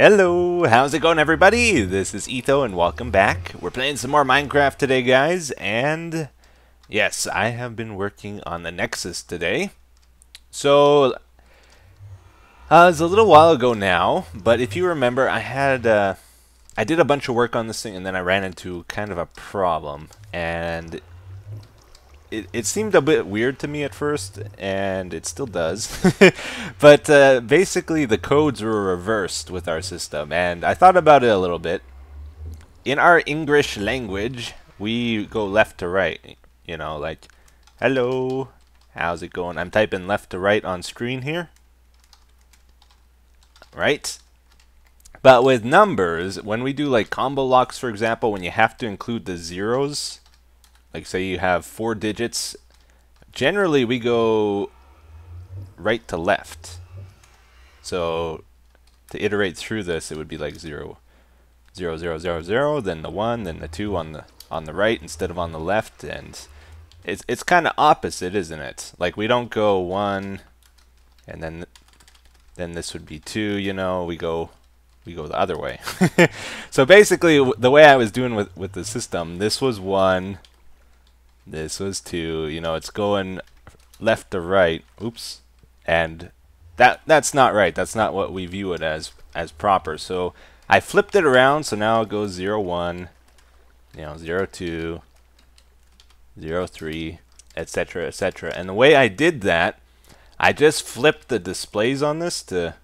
Hello, how's it going everybody? This is Etho and welcome back. We're playing some more Minecraft today, guys, and yes, I have been working on the Nexus today. So, it's a little while ago now, but if you remember, I did a bunch of work on this thing and then I ran into kind of a problem, and it seemed a bit weird to me at first, and it still does. But basically the codes were reversed with our system, and I thought about it a little bit. In our English language, we go left to right. You know, like, hello, how's it going? I'm typing left to right on screen here. Right? But with numbers, when we do like combo locks, for example, when you have to include the zeros, like say you have 4 digits, generally we go right to left. So to iterate through this, it would be like 0, 0, 0, 0, 0, then the 1, then the 2 on the right instead of on the left, and it's kind of opposite, isn't it? Like we don't go 1 and then this would be 2, you know, we go the other way. So basically the way I was doing with the system, this was 1, this was 2, you know, it's going left to right. Oops. And that's not right. That's not what we view it as proper. So I flipped it around, so now it goes 0, 1, you know, 0, 2, 0, 3, etc., etc. And the way I did that, I just flipped the displays on this to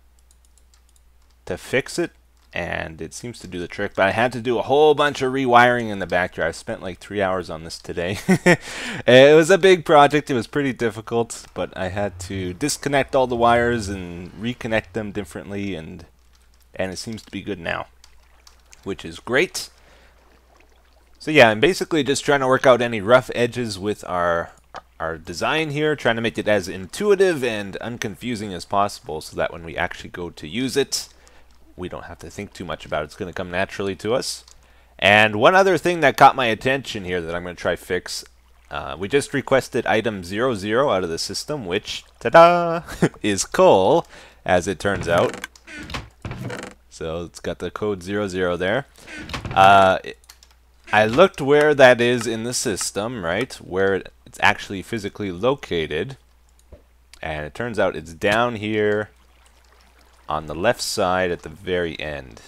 fix it, and it seems to do the trick. But I had to do a whole bunch of rewiring in the back here. I spent like 3 hours on this today. It was a big project. It was pretty difficult, but I had to disconnect all the wires and reconnect them differently, and it seems to be good now, which is great. So yeah, I'm basically just trying to work out any rough edges with our design here, trying to make it as intuitive and unconfusing as possible so that when we actually go to use it, we don't have to think too much about it. It's going to come naturally to us. And one other thing that caught my attention here that I'm going to try fix, we just requested item 00 out of the system, which, ta-da, is coal, as it turns out. So it's got the code 00 there. I looked where that is in the system, right, where it's actually physically located, and it turns out it's down here on the left side at the very end.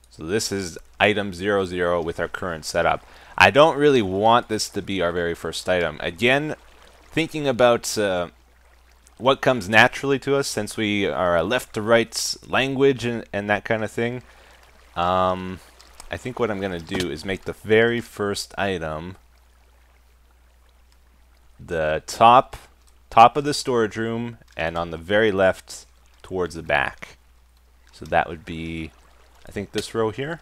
So this is item 00 with our current setup. I don't really want this to be our very first item. Again, thinking about what comes naturally to us, since we are a left to right language and that kind of thing, I think what I'm going to do is make the very first item the top of the storage room, and on the very left towards the back. So that would be, I think, this row here.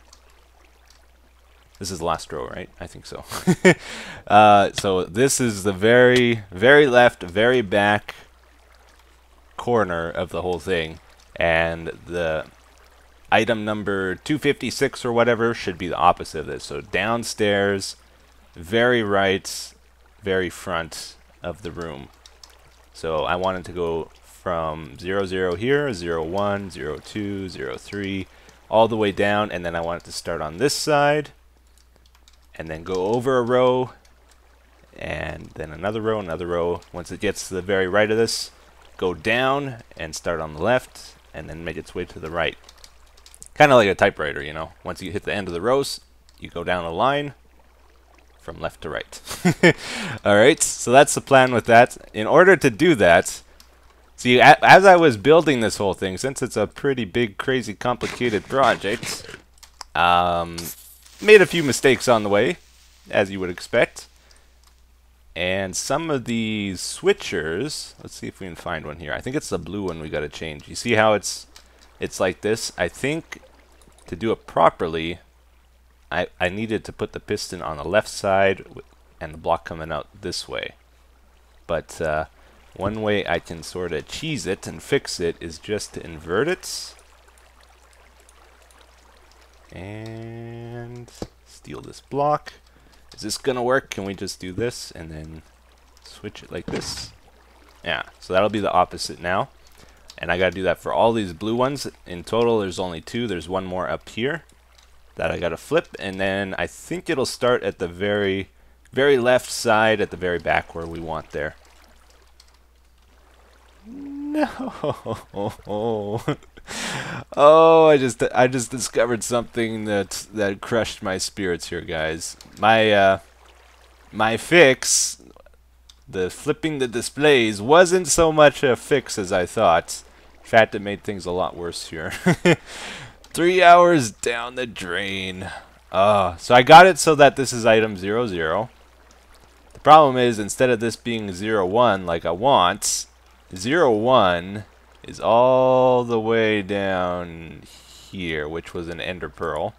This is the last row, right? I think so. So this is the very, very left, very back corner of the whole thing, and the item number 256 or whatever should be the opposite of this. So downstairs, very right, very front of the room. So I wanted to go from 00 here, 01, 02, 03, all the way down, and then I want it to start on this side, and then go over a row, and then another row. Once it gets to the very right of this, go down and start on the left, and then make its way to the right. Kind of like a typewriter, you know. Once you hit the end of the rows, you go down the line from left to right. Alright, so that's the plan with that. In order to do that, see, as I was building this whole thing, since it's a pretty big, crazy, complicated project, made a few mistakes on the way, as you would expect. And some of these switchers, let's see if we can find one here. I think it's the blue one we got to change. You see how it's like this? I think to do it properly, I needed to put the piston on the left side and the block coming out this way. But one way I can sort of cheese it and fix it is just to invert it. And steal this block. Is this going to work? Can we just do this and then switch it like this? Yeah, so that'll be the opposite now. And I got to do that for all these blue ones. In total, there's only 2. There's one more up here that I got to flip. And then I think it'll start at the very left side at the very back where we want there. No. Oh, I just discovered something that crushed my spirits here, guys. My fix, the flipping the displays, wasn't so much a fix as I thought. In fact, it made things a lot worse here. 3 hours down the drain. So I got it so that this is item 0, 0. The problem is, instead of this being 0, 1 like I want, 0, 1 is all the way down here, which was an ender pearl.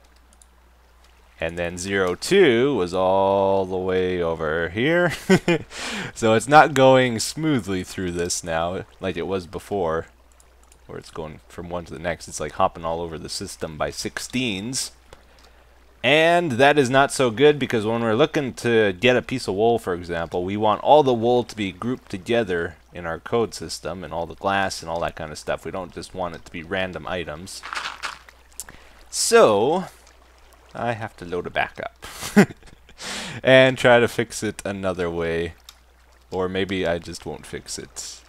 And then 0, 2 was all the way over here. So it's not going smoothly through this now like it was before, where it's going from one to the next. It's like hopping all over the system by 16s. And that is not so good, because when we're looking to get a piece of wool, for example, we want all the wool to be grouped together in our code system, and all the glass and all that kind of stuff. We don't just want it to be random items. So I have to load it back up and try to fix it another way. Or maybe I just won't fix it,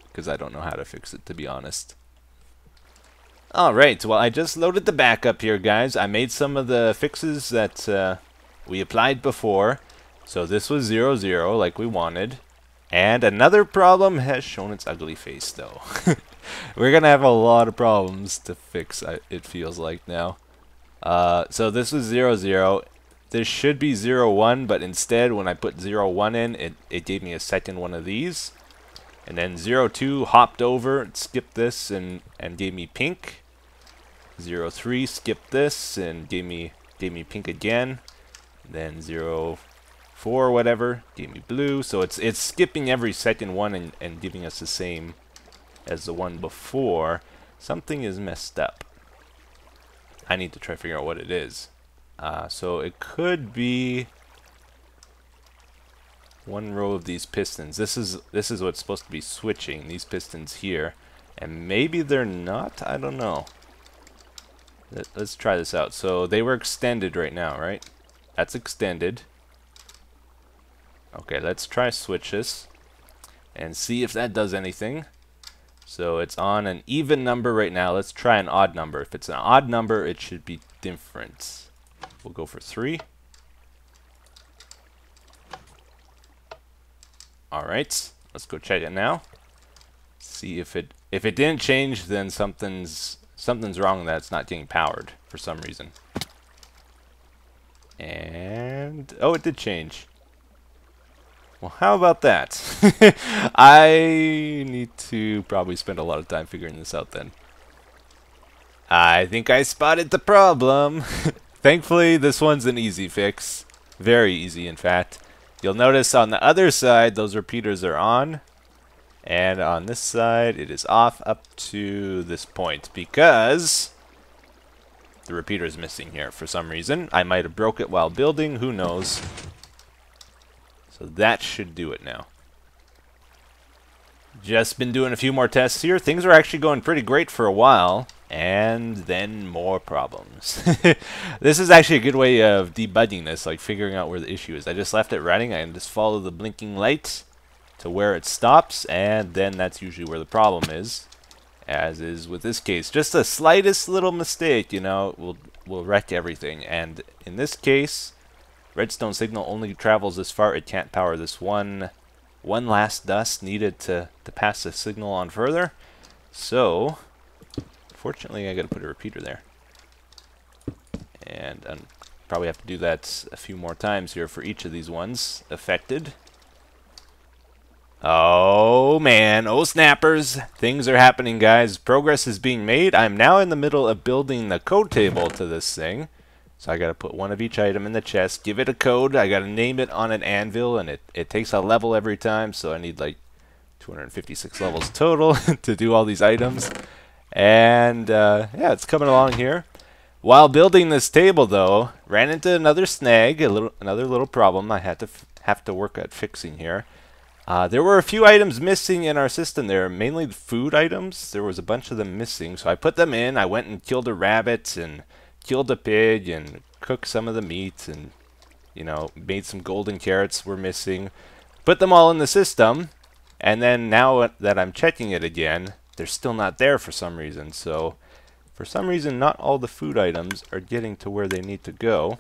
because I don't know how to fix it, to be honest. Alright, well, I just loaded the backup here, guys. I made some of the fixes that we applied before. So this was 0, 0 like we wanted. And another problem has shown its ugly face, though. We're going to have a lot of problems to fix, it feels like now. So this was 0, 0. This should be 0, 1, but instead when I put 0, 1 in, it gave me a second one of these. And then 0, 2 hopped over, skipped this, and gave me pink. 0, 3 skipped this and gave me pink again. Then 0, 4 whatever gave me blue. So it's skipping every second one and giving us the same as the one before. Something is messed up. I need to try to figure out what it is. So it could be one row of these pistons. This is what's supposed to be switching, these pistons here. And maybe they're not? I don't know. Let's try this out. So they were extended right now, right? That's extended. Okay, let's try switch this and see if that does anything. So it's on an even number right now. Let's try an odd number. If it's an odd number, it should be different. We'll go for 3. Alright, let's go check it now. See if it didn't change, then something's wrong, that it's not getting powered for some reason. And oh, it did change. Well, how about that? I need to probably spend a lot of time figuring this out then. I think I spotted the problem. Thankfully, this one's an easy fix. Very easy, in fact. You'll notice on the other side, those repeaters are on. And on this side, it is off up to this point, because the repeater is missing here for some reason. I might have broke it while building, who knows. So that should do it now. Just been doing a few more tests here. Things are actually going pretty great for a while. And then more problems. This is actually a good way of debugging this, like figuring out where the issue is. I just left it running. I can just follow the blinking light to where it stops, and then that's usually where the problem is, as is with this case. Just the slightest little mistake, you know, will wreck everything. And in this case, redstone signal only travels this far. It can't power this one last dust needed to pass the signal on further. So fortunately, I got to put a repeater there, and probably have to do that a few more times here for each of these ones affected. Oh man, oh snappers, things are happening, guys. Progress is being made. I'm now in the middle of building the code table to this thing. So I got to put one of each item in the chest, give it a code. I got to name it on an anvil, and it takes a level every time, so I need like 256 levels total to do all these items. And yeah, it's coming along here. While building this table, though, ran into another snag, another little problem I have to work at fixing here. There were a few items missing in our system there, mainly the food items. There was a bunch of them missing, so I put them in. I went and killed a rabbit and killed a pig and cooked some of the meat and, you know, made some golden carrots were missing. Put them all in the system, and then now that I'm checking it again, they're still not there for some reason. So, for some reason, not all the food items are getting to where they need to go.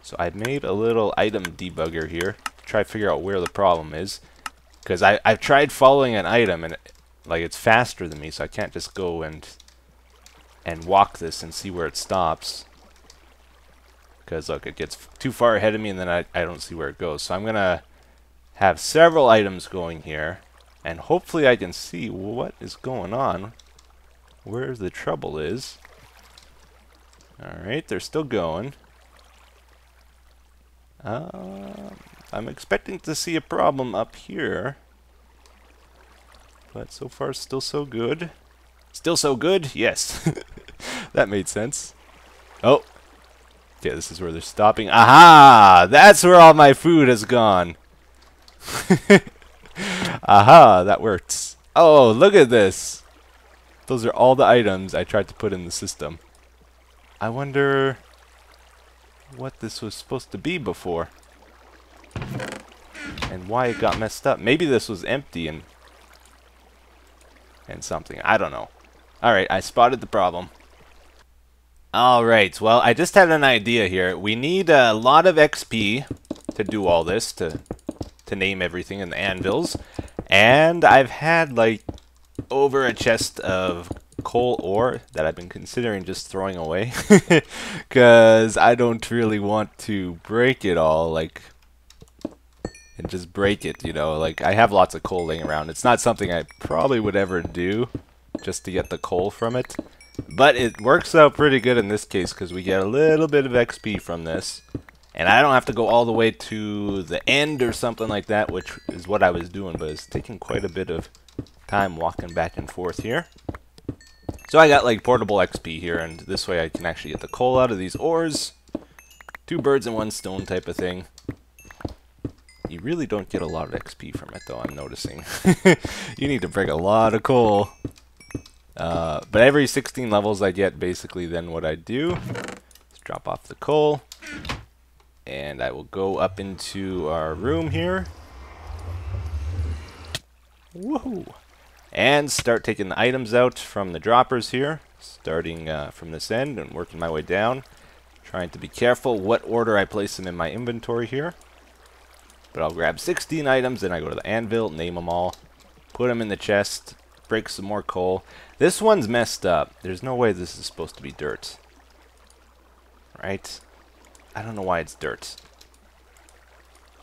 So I made a little item debugger here. Try to figure out where the problem is, because I've tried following an item and it's faster than me, so I can't just go and walk this and see where it stops, because look, it gets too far ahead of me and then I don't see where it goes. So I'm gonna have several items going here, and hopefully I can see what is going on, where the trouble is. Alright, they're still going. I'm expecting to see a problem up here, but so far still so good. Still so good? Yes. That made sense. Oh. Okay, this is where they're stopping. Aha! That's where all my food has gone. Aha, that works. Oh, look at this. Those are all the items I tried to put in the system. I wonder what this was supposed to be before, and why it got messed up. Maybe this was empty and something. I don't know. Alright, I spotted the problem. Alright, well, I just had an idea here. We need a lot of XP to do all this, to name everything in the anvils. And I've had, like, over a chest of coal ore that I've been considering just throwing away. Because I don't really want to break it all, like, and just break it, you know. Like, I have lots of coal laying around. It's not something I probably would ever do just to get the coal from it. But it works out pretty good in this case because we get a little bit of XP from this. And I don't have to go all the way to the end or something like that, which is what I was doing. But it's taking quite a bit of time walking back and forth here. So I got like portable XP here, and this way I can actually get the coal out of these ores. 2 birds and 1 stone type of thing. You really don't get a lot of XP from it, though, I'm noticing. You need to break a lot of coal. But every 16 levels I get, basically, then what I do is drop off the coal. And I will go up into our room here. Woohoo! And start taking the items out from the droppers here. Starting from this end and working my way down. Trying to be careful what order I place them in my inventory here. But I'll grab 16 items, then I go to the anvil, name them all, put them in the chest, break some more coal. This one's messed up. There's no way this is supposed to be dirt. Right? I don't know why it's dirt.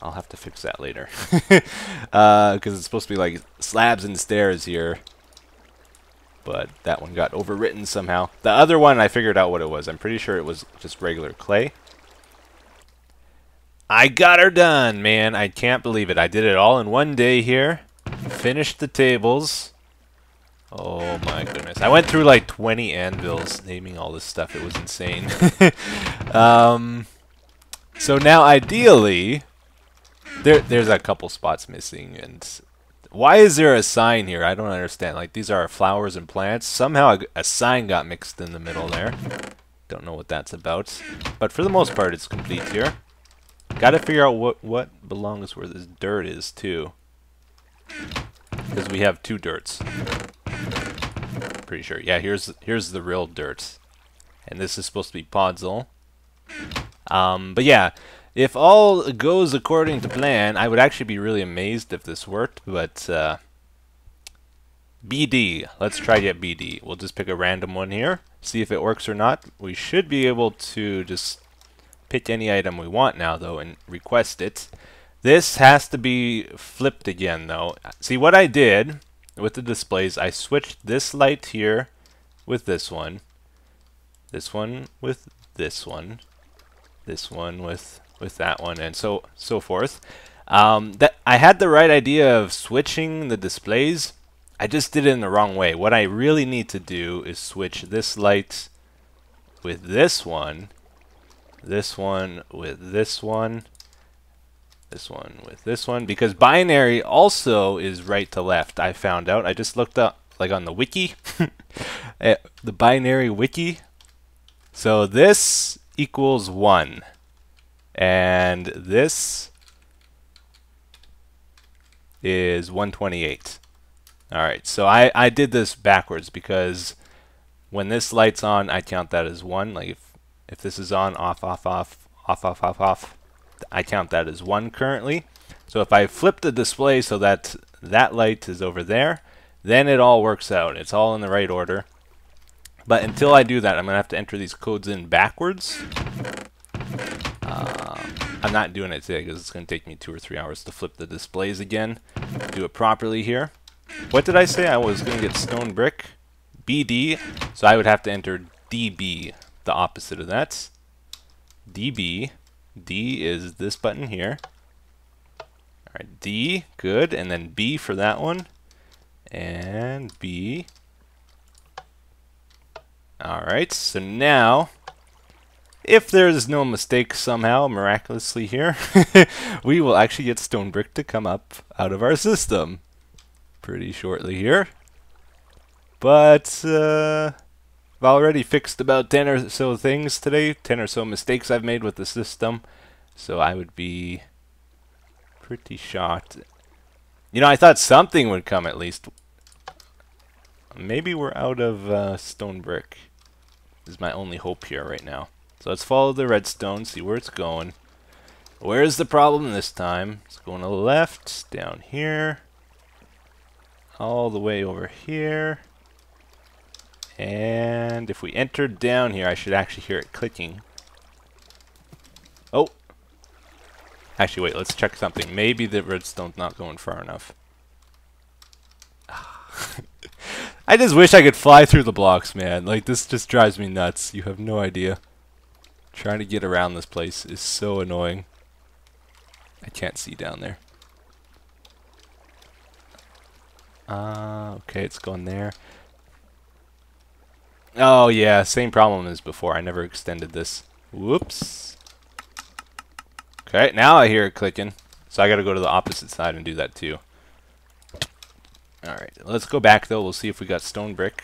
I'll have to fix that later. Because it's supposed to be like slabs and stairs here. But that one got overwritten somehow. The other one, I figured out what it was. I'm pretty sure it was just regular clay. I got her done, man. I can't believe it. I did it all in one day here. Finished the tables. Oh my goodness. I went through like 20 anvils naming all this stuff. It was insane. So now ideally, there's a couple spots missing. And why is there a sign here? I don't understand. Like, these are flowers and plants. Somehow a sign got mixed in the middle there. Don't know what that's about. But for the most part, it's complete here. Gotta figure out what belongs where this dirt is, too. Because we have 2 dirts. Pretty sure. Yeah, here's the real dirt. And this is supposed to be Podzol. But yeah, if all goes according to plan, I would actually be really amazed if this worked, but BD. Let's try get BD. We'll just pick a random one here, see if it works or not. We should be able to just pick any item we want now, though, and request it. This has to be flipped again, though. See, what I did with the displays, I switched this light here with this one with this one with that one, and so forth. That I had the right idea of switching the displays. I just did it in the wrong way. What I really need to do is switch this light with this one with this one, this one with this one, because binary also is right to left. I found out. I just looked up, like on the wiki, the binary wiki. So this equals 1, and this is 128. All right, so I did this backwards because when this light's on, I count that as 1. Like if this is on, off, off, off, off, off, off, off, I count that as 1 currently. So if I flip the display so that that light is over there, then it all works out. It's all in the right order. But until I do that, I'm going to have to enter these codes in backwards. I'm not doing it today because it's going to take me 2 or 3 hours to flip the displays again. Do it properly here. What did I say? I was going to get stone brick. BD. So I would have to enter DB, the opposite of that. DB. D is this button here. Alright, D. Good. And then B for that one. And B. Alright, so now, if there's no mistake somehow, miraculously here, we will actually get stone brick to come up out of our system pretty shortly here. But I've already fixed about 10 or so things today, 10 or so mistakes I've made with the system, so I would be pretty shocked. You know, I thought something would come at least. Maybe we're out of stone brick. Is my only hope here right now. So let's follow the redstone, see where it's going. Where's the problem this time? It's going to the left, down here, all the way over here. And if we enter down here, I should actually hear it clicking. Oh! Actually, wait, let's check something. Maybe the redstone's not going far enough. I just wish I could fly through the blocks, man. Like, this just drives me nuts. You have no idea. Trying to get around this place is so annoying. I can't see down there. Okay, it's going there. Oh, yeah, same problem as before. I never extended this. Whoops. Okay, now I hear it clicking. So I gotta go to the opposite side and do that too. Alright, let's go back though. We'll see if we got stone brick.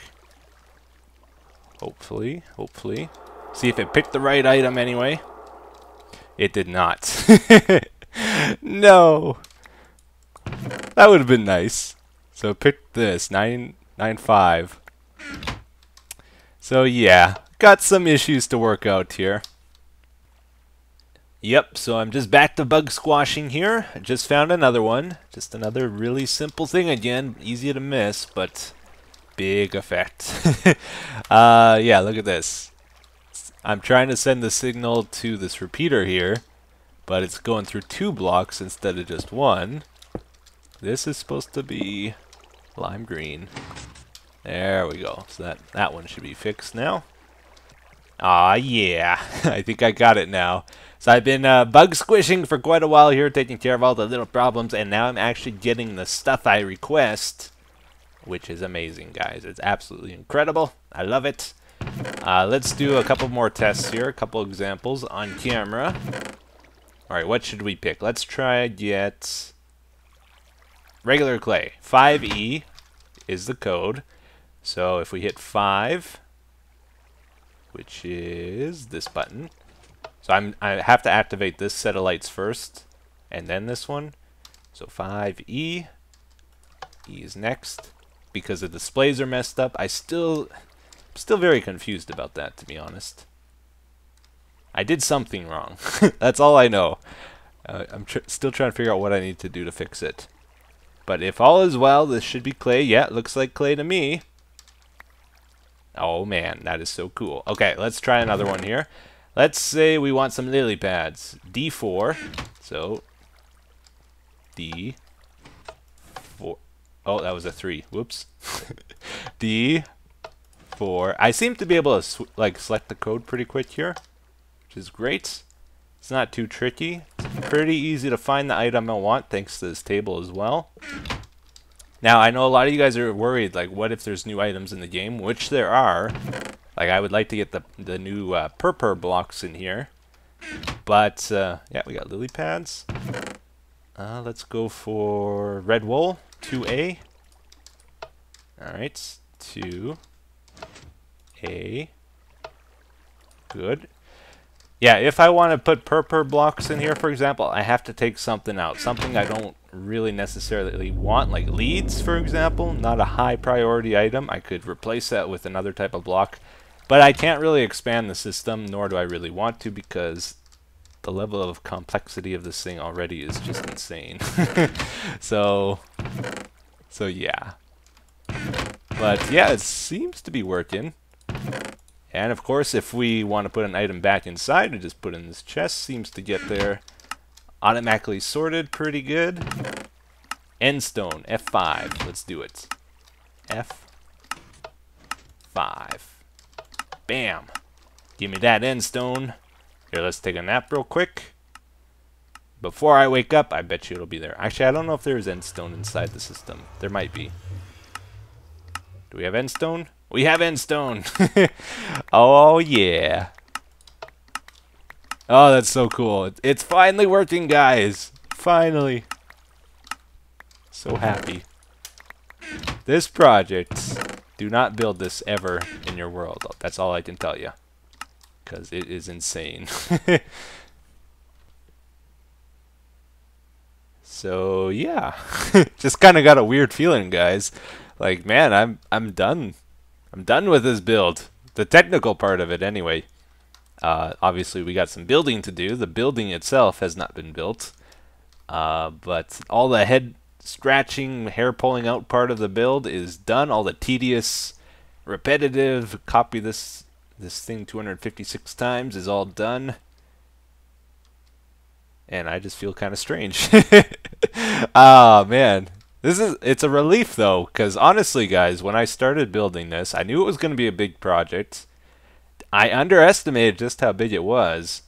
Hopefully, hopefully. See if it picked the right item anyway. It did not. No! That would have been nice. So it picked this, 995. So yeah, got some issues to work out here. Yep, so I'm just back to bug squashing here. I just found another one. Just another really simple thing again. Easy to miss, but big effect. Yeah, look at this. I'm trying to send the signal to this repeater here, but it's going through 2 blocks instead of just 1. This is supposed to be lime green. There we go. So that one should be fixed now. Ah, yeah. I think I got it now. So I've been bug squishing for quite a while here, taking care of all the little problems, and now I'm actually getting the stuff I request, which is amazing, guys. It's absolutely incredible. I love it. Let's do a couple more tests here, a couple examples on camera. Alright, what should we pick? Let's try get regular clay. 5E is the code. So if we hit 5, which is this button. So I have to activate this set of lights first, and then this one. So 5E. E is next. Because the displays are messed up, I'm still very confused about that, to be honest. I did something wrong. That's all I know. I'm still trying to figure out what I need to do to fix it. But if all is well, this should be clay. Yeah, it looks like clay to me. Oh man, that is so cool. Okay, let's try another one here. Let's say we want some lily pads. D4. So D4. Oh, that was a 3. Whoops. D4. I seem to be able to select the code pretty quick here, which is great. It's not too tricky. It's pretty easy to find the item I want thanks to this table as well. Now, I know a lot of you guys are worried, like, what if there's new items in the game? Which there are. Like, I would like to get the new purple blocks in here. But, yeah, we got lily pads. Let's go for red wool, 2A. Alright, 2A. Good. Yeah, if I want to put purple blocks in here, for example, I have to take something out. Something I don't really necessarily want, like leads, for example. Not a high priority item. I could replace that with another type of block. But I can't really expand the system, nor do I really want to, because the level of complexity of this thing already is just insane. So yeah. But yeah, it seems to be working. And of course, if we want to put an item back inside, we just put in this chest. Seems to get there automatically sorted pretty good. Endstone, F5. Let's do it. F5. Bam. Give me that endstone. Here, let's take a nap real quick. Before I wake up, I bet you it'll be there. Actually, I don't know if there's endstone inside the system. There might be. Do we have endstone? We have endstone! Oh, yeah. Oh, that's so cool. It's finally working, guys. Finally. So happy. This project, do not build this ever in your world. That's all I can tell you. Because it is insane. So, yeah. Just kind of got a weird feeling, guys. Like, man, I'm done. I'm done with this build. The technical part of it, anyway. Obviously, we got some building to do. The building itself has not been built. But all the head scratching, hair pulling out part of the build is done. All the tedious, repetitive, copy this thing 256 times is all done. And I just feel kind of strange. Ah, man. It's a relief though, because honestly guys, when I started building this, I knew it was going to be a big project. I underestimated just how big it was,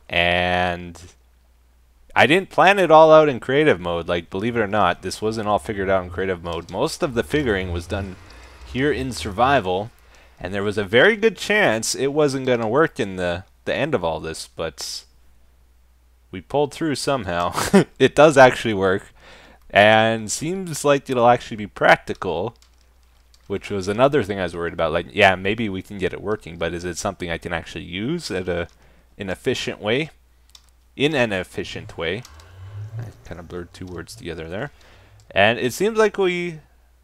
and I didn't plan it all out in creative mode. Like, believe it or not, this wasn't all figured out in creative mode. Most of the figuring was done here in survival, and there was a very good chance it wasn't going to work in the end of all this, but we pulled through somehow. It does actually work. And seems like it'll actually be practical, which was another thing I was worried about. Like, yeah, maybe we can get it working, but is it something I can actually use at an efficient way? In an efficient way. I kind of blurred two words together there. And it seems like we're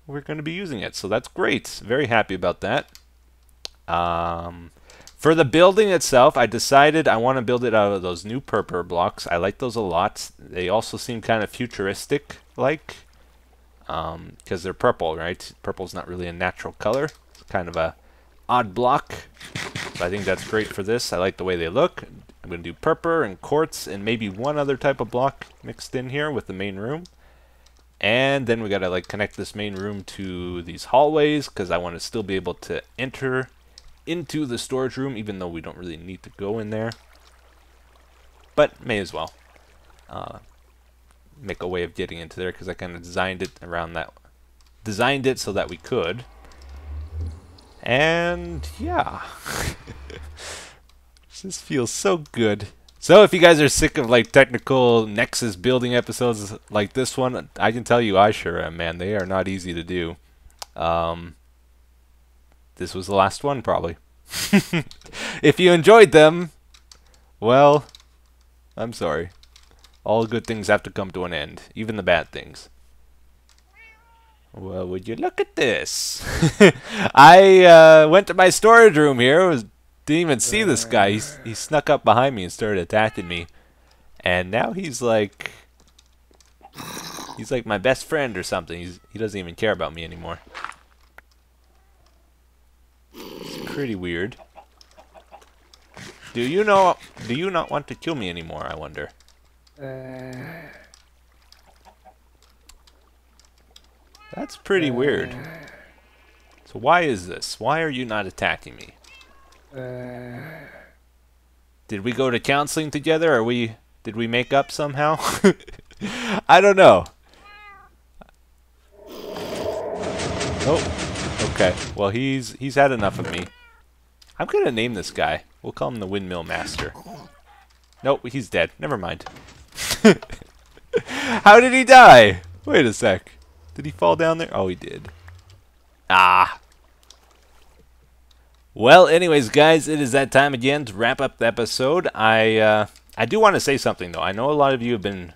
going to be using it, so that's great. Very happy about that. For the building itself, I decided I want to build it out of those new purple blocks. I like those a lot. They also seem kind of futuristic-like, because they're purple, right? Purple's not really a natural color. It's kind of a odd block. But I think that's great for this. I like the way they look. I'm going to do purple and quartz and maybe one other type of block mixed in here with the main room. And then we got to like connect this main room to these hallways, because I want to still be able to enter into the storage room, even though we don't really need to go in there, but may as well make a way of getting into there, because I kind of designed it so that we could. And yeah. This feels so good. So if you guys are sick of like technical Nexus building episodes like this one, I can tell you I sure am, man. They are not easy to do. This was the last one, probably. If you enjoyed them, well, I'm sorry. All good things have to come to an end, even the bad things. Well, would you look at this? I went to my storage room here. Didn't even see this guy. He snuck up behind me and started attacking me. And now he's like my best friend or something. He doesn't even care about me anymore. Pretty weird. Do you not want to kill me anymore, I wonder? That's pretty weird. So why is this? Why are you not attacking me? Did we go to counseling together, or did we make up somehow? I don't know. Oh, okay. Well, he's had enough of me. I'm gonna name this guy. We'll call him the Windmill Master. Nope, he's dead. Never mind. How did he die? Wait a sec. Did he fall down there? Oh, he did. Ah. Well, anyways, guys, it is that time again to wrap up the episode. I do want to say something, though. I know a lot of you have been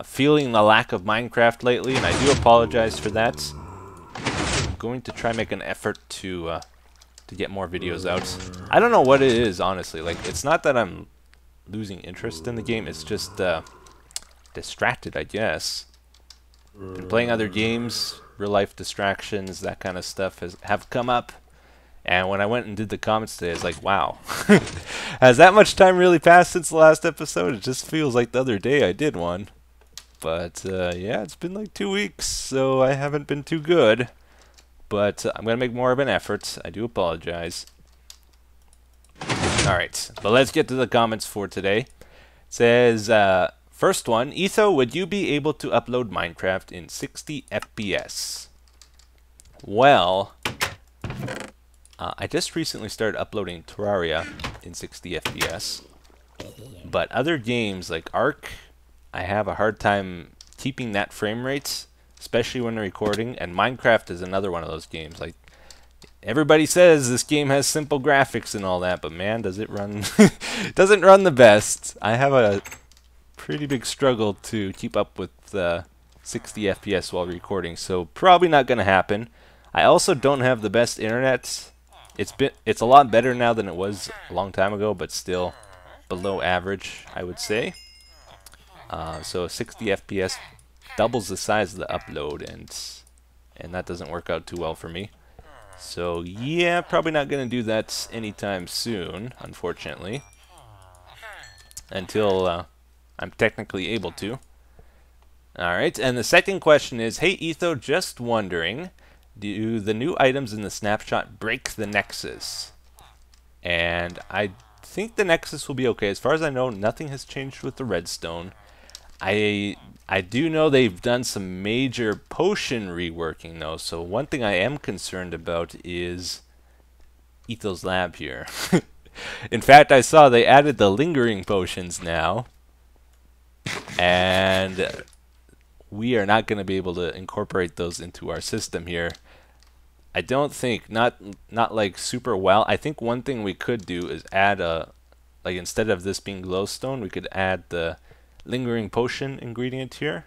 feeling the lack of Minecraft lately, and I do apologize for that. I'm going to try make an effort to get more videos out. I don't know what it is, honestly. Like, it's not that I'm losing interest in the game. It's just distracted, I guess. Been playing other games, real-life distractions, that kind of stuff have come up. And when I went and did the comments today, it's like, wow. Has that much time really passed since the last episode? It just feels like the other day I did one. But, yeah, it's been like 2 weeks, so I haven't been too good. But I'm going to make more of an effort. I do apologize. Alright, but let's get to the comments for today. It says, first one, Etho, would you be able to upload Minecraft in 60 FPS? Well, I just recently started uploading Terraria in 60 FPS. But other games like Ark, I have a hard time keeping that frame rate, especially when recording, and Minecraft is another one of those games. Like, everybody says this game has simple graphics and all that, but man, does it run doesn't run the best. I have a pretty big struggle to keep up with 60 FPS while recording, so probably not going to happen. I also don't have the best internet. It's a lot better now than it was a long time ago, but still below average, I would say. So 60 FPS doubles the size of the upload, and that doesn't work out too well for me. So yeah, probably not going to do that anytime soon, unfortunately, until I'm technically able to. Alright, and the second question is, hey Etho, just wondering, do the new items in the snapshot break the Nexus? And I think the Nexus will be okay. As far as I know, nothing has changed with the redstone. I do know they've done some major potion reworking, though, so one thing I am concerned about is Etho's lab here. In fact, I saw they added the lingering potions now, and we are not going to be able to incorporate those into our system here. I don't think, not like super well. I think one thing we could do is add like instead of this being glowstone, we could add the lingering potion ingredient here,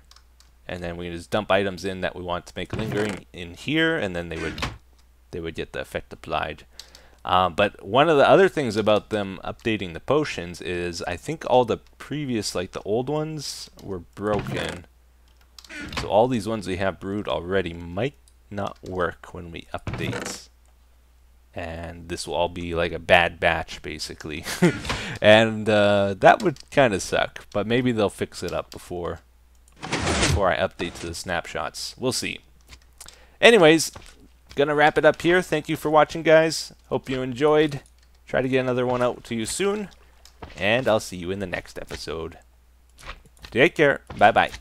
and then we can just dump items in that we want to make lingering in here, and then they would get the effect applied. But one of the other things about them updating the potions is I think all the previous, like the old ones, were broken. So all these ones we have brewed already might not work when we update. And this will all be like a bad batch, basically. And that would kind of suck. But maybe they'll fix it up before I update to the snapshots. We'll see. Anyways, gonna wrap it up here. Thank you for watching, guys. Hope you enjoyed. Try to get another one out to you soon. And I'll see you in the next episode. Take care. Bye-bye.